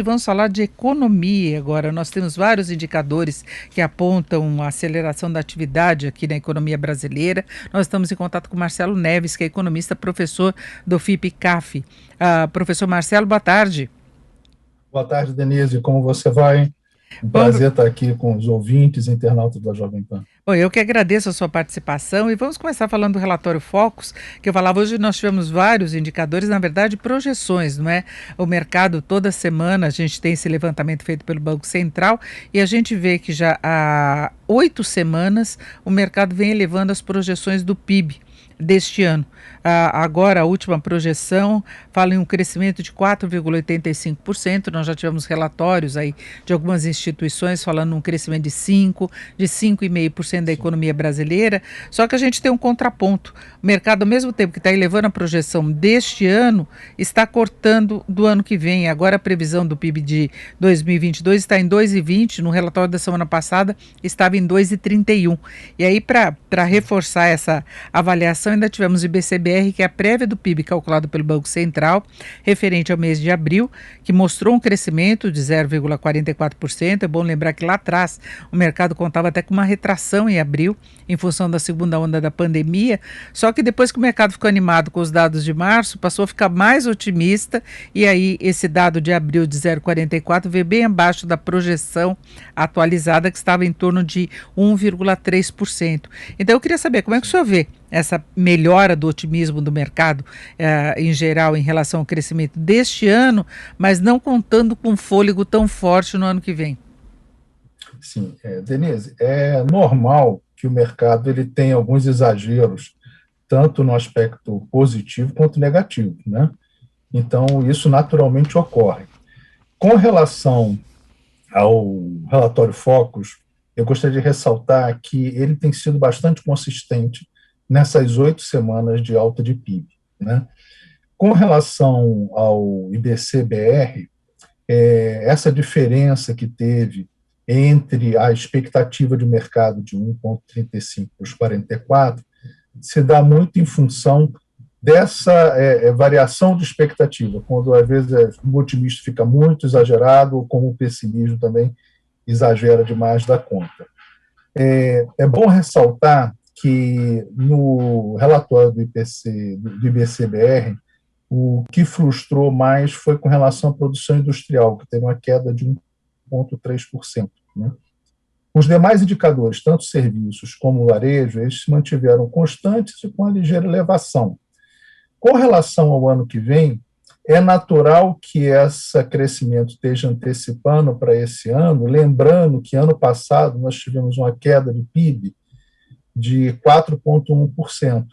Vamos falar de economia agora. Nós temos vários indicadores que apontam a aceleração da atividade aqui na economia brasileira. Nós estamos em contato com Marcelo Neves, que é economista, professor do FIP-CAF. Professor Marcelo, boa tarde. Boa tarde, Denise. Como você vai? Um Bom, prazer estar aqui com os ouvintes e internautas da Jovem Pan. bom, eu que agradeço a sua participação e vamos começar falando do relatório Focus, que eu falava hoje. Nós tivemos vários indicadores, na verdade projeções, não é? O mercado, toda semana a gente tem esse levantamento feito pelo Banco Central e a gente vê que já há 8 semanas o mercado vem elevando as projeções do PIB deste ano. Agora, a última projeção fala em um crescimento de 4,85%. Nós já tivemos relatórios aí de algumas instituições falando um crescimento de 5,5% da Sim. economia brasileira. Só que a gente tem um contraponto. O mercado, ao mesmo tempo que está elevando a projeção deste ano, está cortando do ano que vem. Agora, a previsão do PIB de 2022 está em 2,20%. No relatório da semana passada, estava em 2,31%. E aí, para reforçar essa avaliação, ainda tivemos o IBCBR, que é a prévia do PIB calculado pelo Banco Central, referente ao mês de abril, que mostrou um crescimento de 0,44%. É bom lembrar que lá atrás o mercado contava até com uma retração em abril, em função da segunda onda da pandemia, só que depois que o mercado ficou animado com os dados de março, passou a ficar mais otimista, e aí esse dado de abril de 0,44 veio bem abaixo da projeção atualizada, que estava em torno de 1,3%. Então eu queria saber como é que o senhor vê essa melhora do otimismo do mercado em geral em relação ao crescimento deste ano, mas não contando com um fôlego tão forte no ano que vem. Sim, Denise, é normal que o mercado ele tenha alguns exageros, tanto no aspecto positivo quanto negativo, né? Então, isso naturalmente ocorre. Com relação ao relatório Focus, eu gostaria de ressaltar que ele tem sido bastante consistente nessas 8 semanas de alta de PIB, né? Com relação ao IBC-BR, essa diferença que teve entre a expectativa de mercado de 1,35 para os 44 se dá muito em função dessa variação de expectativa, quando às vezes o otimismo fica muito exagerado, ou como o pessimismo também exagera demais da conta. É bom ressaltar que no relatório do IBCBR, o que frustrou mais foi com relação à produção industrial, que teve uma queda de 1,3%. Né? Os demais indicadores, tanto serviços como varejo, eles se mantiveram constantes e com uma ligeira elevação. Com relação ao ano que vem, é natural que esse crescimento esteja antecipando para esse ano, lembrando que ano passado nós tivemos uma queda de PIB de 4,1%.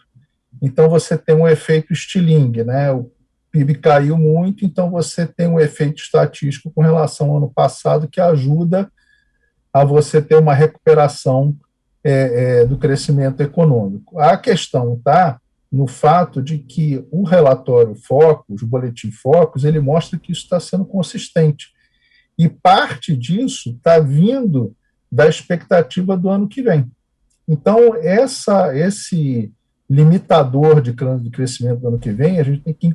Então, você tem um efeito estilingue, né? O PIB caiu muito, então você tem um efeito estatístico com relação ao ano passado que ajuda a você ter uma recuperação do crescimento econômico. A questão está no fato de que o relatório Focus, o boletim Focus, ele mostra que isso está sendo consistente. E parte disso está vindo da expectativa do ano que vem. Então, esse limitador de crescimento do ano que vem, a gente tem que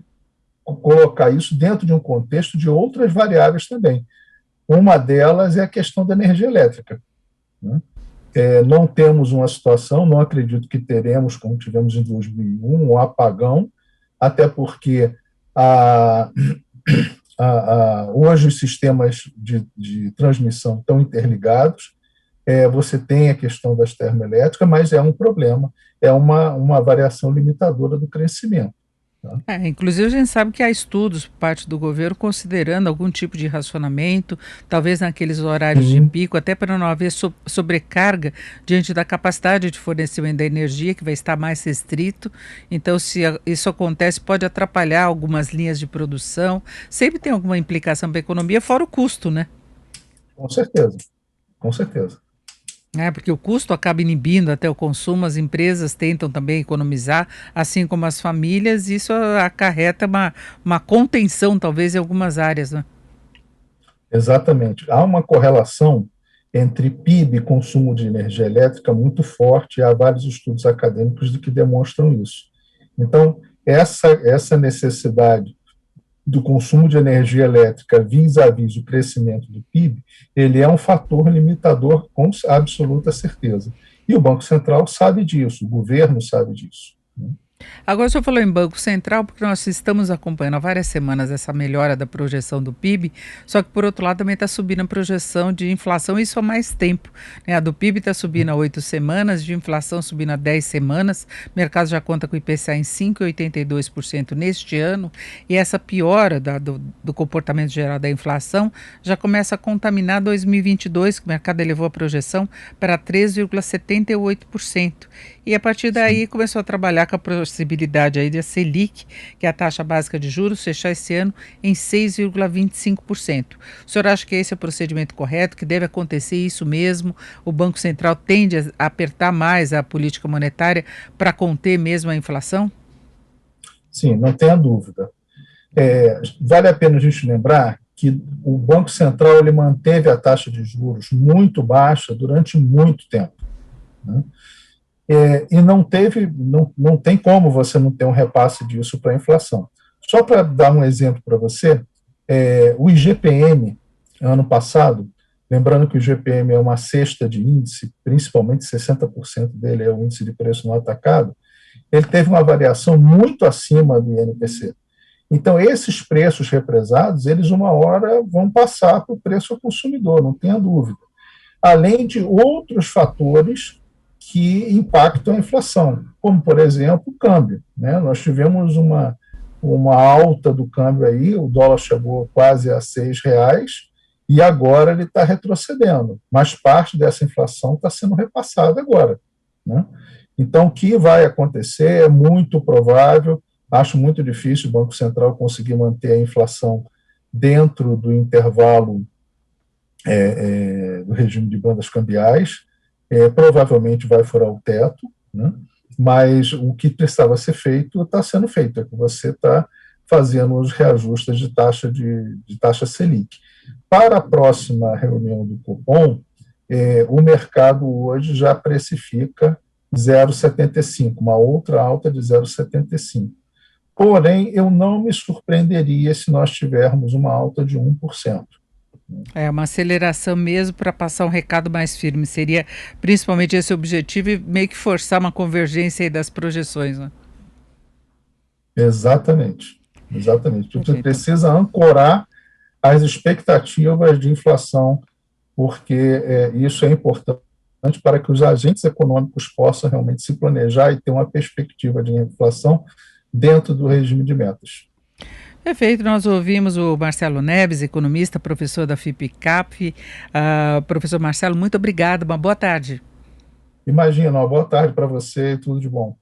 colocar isso dentro de um contexto de outras variáveis também. Uma delas é a questão da energia elétrica. Né? Não temos uma situação, não acredito que teremos, como tivemos em 2001, um apagão, até porque hoje os sistemas de transmissão estão interligados. Você tem a questão das termoelétricas, mas é um problema, é uma variação limitadora do crescimento. Tá? Inclusive, a gente sabe que há estudos por parte do governo considerando algum tipo de racionamento, talvez naqueles horários de Sim, pico, até para não haver sobrecarga diante da capacidade de fornecimento da energia, que vai estar mais restrito. Então, se isso acontece, pode atrapalhar algumas linhas de produção. Sempre tem alguma implicação para a economia, fora o custo, né? com certeza, com certeza. Porque o custo acaba inibindo até o consumo, as empresas tentam também economizar, assim como as famílias, e isso acarreta uma contenção, talvez, em algumas áreas, né? Exatamente. Há uma correlação entre PIB e consumo de energia elétrica muito forte, e há vários estudos acadêmicos que demonstram isso. Então, essa necessidade do consumo de energia elétrica vis-à-vis o crescimento do PIB, ele é um fator limitador com absoluta certeza. E o Banco Central sabe disso, o governo sabe disso. Agora, o senhor falou em Banco Central, porque nós estamos acompanhando há várias semanas essa melhora da projeção do PIB, só que, por outro lado, também está subindo a projeção de inflação, isso há mais tempo, né? A do PIB está subindo há 8 semanas, de inflação subindo há 10 semanas, o mercado já conta com o IPCA em 5,82% neste ano, e essa piora do comportamento geral da inflação já começa a contaminar 2022, que o mercado elevou a projeção para 3,78%. E a partir daí começou a trabalhar com a possibilidade aí de a Selic, que é a taxa básica de juros, fechar esse ano em 6,25%. O senhor acha que esse é o procedimento correto, que deve acontecer isso mesmo? O Banco Central tende a apertar mais a política monetária para conter mesmo a inflação? Sim, não tenha dúvida. Vale a pena a gente lembrar que o Banco Central ele manteve a taxa de juros muito baixa durante muito tempo, né? E não tem como você não ter um repasse disso para a inflação. Só para dar um exemplo para você, o IGPM, ano passado, lembrando que o IGPM é uma cesta de índice, principalmente 60% dele é o índice de preço no atacado, ele teve uma variação muito acima do INPC. Então, esses preços represados, eles uma hora vão passar para o preço ao consumidor, não tenha dúvida. Além de outros fatores que impactam a inflação, como, por exemplo, o câmbio, né? Nós tivemos uma alta do câmbio aí, o dólar chegou quase a R$ 6, e agora ele está retrocedendo, mas parte dessa inflação está sendo repassada agora, né? Então, o que vai acontecer é muito provável, acho muito difícil o Banco Central conseguir manter a inflação dentro do intervalo do regime de bandas cambiais, provavelmente vai furar o teto, né? Mas o que precisava ser feito está sendo feito, é que você está fazendo os reajustes de taxa Selic. Para a próxima reunião do Copom, o mercado hoje já precifica 0,75, uma outra alta de 0,75. Porém, eu não me surpreenderia se nós tivermos uma alta de 1%. É uma aceleração mesmo para passar um recado mais firme. Seria principalmente esse o objetivo e meio que forçar uma convergência aí das projeções, né? Exatamente, exatamente. Você Perfeito. precisa ancorar as expectativas de inflação, porque isso é importante para que os agentes econômicos possam realmente se planejar e ter uma perspectiva de inflação dentro do regime de metas. Perfeito, nós ouvimos o Marcelo Neves, economista, professor da FIPCAP. Professor Marcelo, muito obrigado, uma boa tarde. Imagina, uma boa tarde para você e tudo de bom.